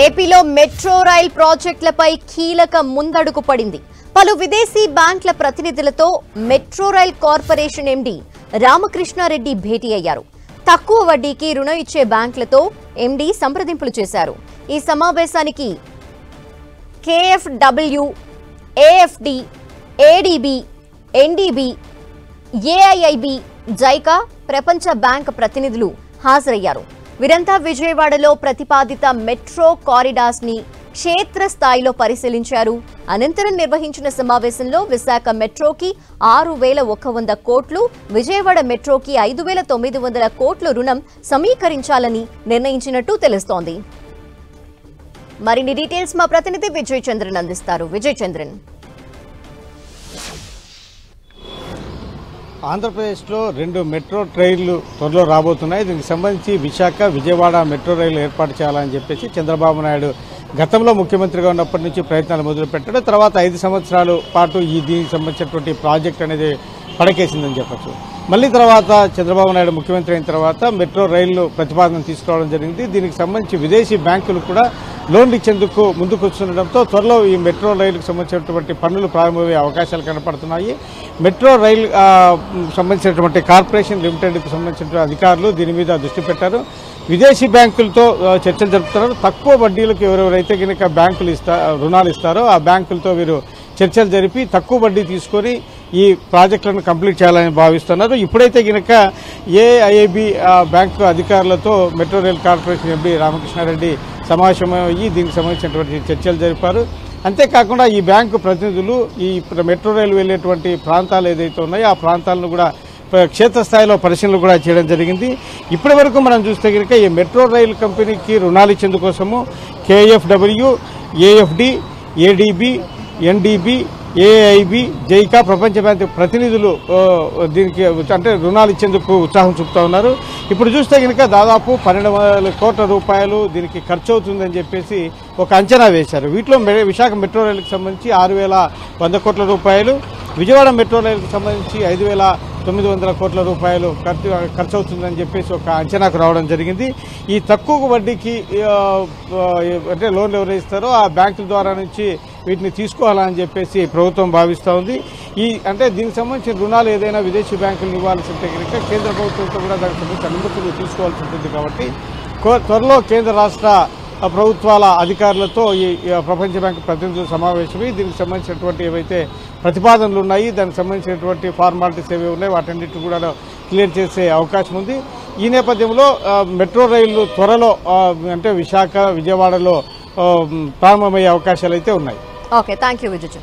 ఏపీలో metro rail ప్రాజెక్టులపై కీలక ముందడుగు పడింది. పలు విదేశీ బ్యాంకుల ప్రతినిధులతో metro rail corporation MD Ramakrishna Reddy భేటీ అయ్యారు. తక్కువ వడ్డీకి రుణం ఇచ్చే బ్యాంకులతో ఎండీ సంప్రదింపులు చేశారు. ఈ సమావేశానికి కేఎఫ్డబ్ల్యూ, AFD, ADB, NDB, AIIB, JICA, ప్రపంచ బ్యాంక్ ప్రతినిధులు హాజరయ్యారు. వీరంతా విజయవాడలో ప్రతిపాదిత మెట్రో కారిడార్స్ ని క్షేత్రస్థాయిలో పరిశీలించారు. అనంతరం నిర్వహించిన సమావేశంలో విశాఖ మెట్రోకి 6,100 కోట్లు, విజయవాడ మెట్రోకి 5,900 కోట్లు రుణం సమీకరించాలని నిర్ణయించినట్టు తెలుస్తోంది. మరిన్ని డీటెయిల్స్ మా ప్రతినిధి విజయ్ చంద్రన్ అందిస్తారు. విజయ్ చంద్రన్. ఆంధ్రప్రదేశ్లో 2 మెట్రో రైళ్లు త్వరలో రాబోతున్నాయి. దీనికి సంబంధించి విశాఖ, విజయవాడ మెట్రో రైలు ఏర్పాటు చేయాలని చెప్పేసి చంద్రబాబు నాయుడు గతంలో ముఖ్యమంత్రిగా ఉన్నప్పటి నుంచి ప్రయత్నాలు మొదలుపెట్టాడు. తర్వాత 5 సంవత్సరాల పాటు దీనికి సంబంధించినటువంటి ప్రాజెక్ట్ అనేది పడకేసిందని చెప్పచ్చు. మళ్ళీ తర్వాత చంద్రబాబు నాయుడు ముఖ్యమంత్రి అయిన తర్వాత మెట్రో రైళ్లు ప్రతిపాదన తీసుకురావడం జరిగింది. దీనికి సంబంధించి విదేశీ బ్యాంకులు కూడా లోన్లు ఇచ్చేందుకు ముందుకు వస్తుండటంతో త్వరలో ఈ మెట్రో రైలుకు సంబంధించినటువంటి పనులు ప్రారంభమయ్యే అవకాశాలు కనపడుతున్నాయి. మెట్రో రైలు సంబంధించినటువంటి కార్పొరేషన్ లిమిటెడ్కు సంబంధించిన అధికారులు దీని మీద దృష్టి పెట్టారు. విదేశీ బ్యాంకులతో చర్చలు జరుపుతున్నారు. తక్కువ వడ్డీలకు ఎవరెవరైతే కనుక బ్యాంకులు రుణాలు ఇస్తారో ఆ బ్యాంకులతో వీరు చర్చలు జరిపి తక్కువ వడ్డీ తీసుకొని ఈ ప్రాజెక్టులను కంప్లీట్ చేయాలని భావిస్తున్నారు. ఇప్పుడైతే కనుక ఏఐఐబి బ్యాంకు అధికారులతో metro rail corporation MD Ramakrishna Reddy సమావేశమయ్యి దీనికి సంబంధించినటువంటి చర్చలు జరిపారు. అంతేకాకుండా ఈ బ్యాంకు ప్రతినిధులు ఈ మెట్రో రైలు వెళ్లేటువంటి ప్రాంతాలు ఏదైతే ఉన్నాయో ఆ ప్రాంతాలను కూడా క్షేత్రస్థాయిలో పరిశీలన కూడా చేయడం జరిగింది. ఇప్పటి వరకు మనం చూస్తే కనుక ఈ మెట్రో రైలు కంపెనీకి రుణాలు ఇచ్చేందుకోసము కేఎఫ్డబ్ల్యూ, AFD, ADB, NDB, AIB, JICA, ప్రపంచ బ్యాంక్ ప్రతినిధులు దీనికి అంటే రుణాలు ఇచ్చేందుకు ఉత్సాహం చూపుతా ఉన్నారు. ఇప్పుడు చూస్తే కనుక దాదాపు 12,000 కోట్ల రూపాయలు దీనికి ఖర్చు అవుతుందని చెప్పేసి ఒక అంచనా వేశారు. వీటిలో విశాఖ మెట్రో రైలుకు సంబంధించి 6,100 కోట్ల రూపాయలు, విజయవాడ మెట్రో రైలుకు సంబంధించి 5,900 కోట్ల రూపాయలు ఖర్చు అవుతుందని చెప్పేసి ఒక అంచనాకు రావడం జరిగింది. ఈ తక్కువ వడ్డీకి అంటే లోన్లు ఎవరు ఇస్తారో ఆ బ్యాంకుల ద్వారా నుంచి వీటిని తీసుకోవాలని చెప్పేసి ప్రభుత్వం భావిస్తూ ఉంది. అంటే దీనికి సంబంధించిన రుణాలు ఏదైనా విదేశీ బ్యాంకులు ఇవ్వాల్సి ఉంటే కనుక కేంద్ర ప్రభుత్వంతో కూడా దానికి సంబంధించిన అనుమతులు తీసుకోవాల్సి ఉంటుంది. కాబట్టి త్వరలో కేంద్ర రాష్ట్ర ప్రభుత్వాల అధికారులతో ఈ ప్రపంచ బ్యాంకు ప్రతినిధులు సమావేశమై దీనికి సంబంధించినటువంటి ఏవైతే ప్రతిపాదనలు ఉన్నాయి, దానికి సంబంధించినటువంటి ఫార్మాలిటీస్ ఏవి ఉన్నాయి వాటన్నిటిని కూడా క్లియర్ చేసే అవకాశం ఉంది. ఈ నేపథ్యంలో మెట్రో రైళ్లు త్వరలో అంటే విశాఖ, విజయవాడలో ప్రారంభమయ్యే అవకాశాలు అయితే ఉన్నాయి. Okay, thank you Vijay.